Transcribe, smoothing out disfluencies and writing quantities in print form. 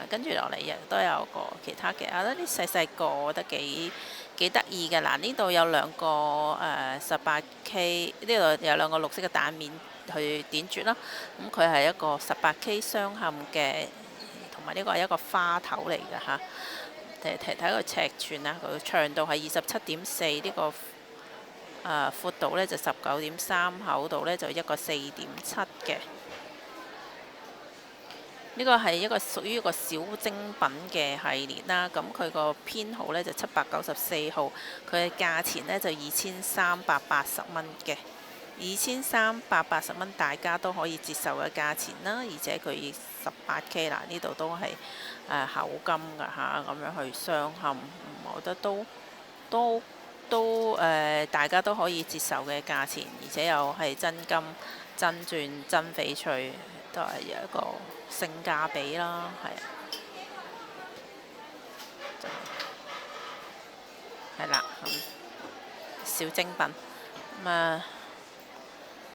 跟住落嚟亦都有個其他嘅，我覺得啲細細個，我覺得幾得意嘅。嗱，呢度有兩個18K，呢度有兩個綠色嘅蛋面去點綴啦。咁佢係一個18K 雙嵌嘅，同埋呢個係一個花頭嚟嘅嚇。睇個尺寸啦，佢長度係27.4，呢個闊度呢就19.3，厚度呢就一個4.7嘅。呢個係一個屬於一個小精品嘅系列啦，咁佢個編號呢就794號，佢嘅價錢呢就2380蚊嘅，2380蚊大家都可以接受嘅價錢啦，而且佢18K 啦，呢度都係厚金㗎嚇，咁樣去鑲嵌，我覺得都大家都可以接受嘅價錢，而且又係真金、真鑽、真翡翠，都係有一個性價比啦，係啊，係啦，小精品咁啊。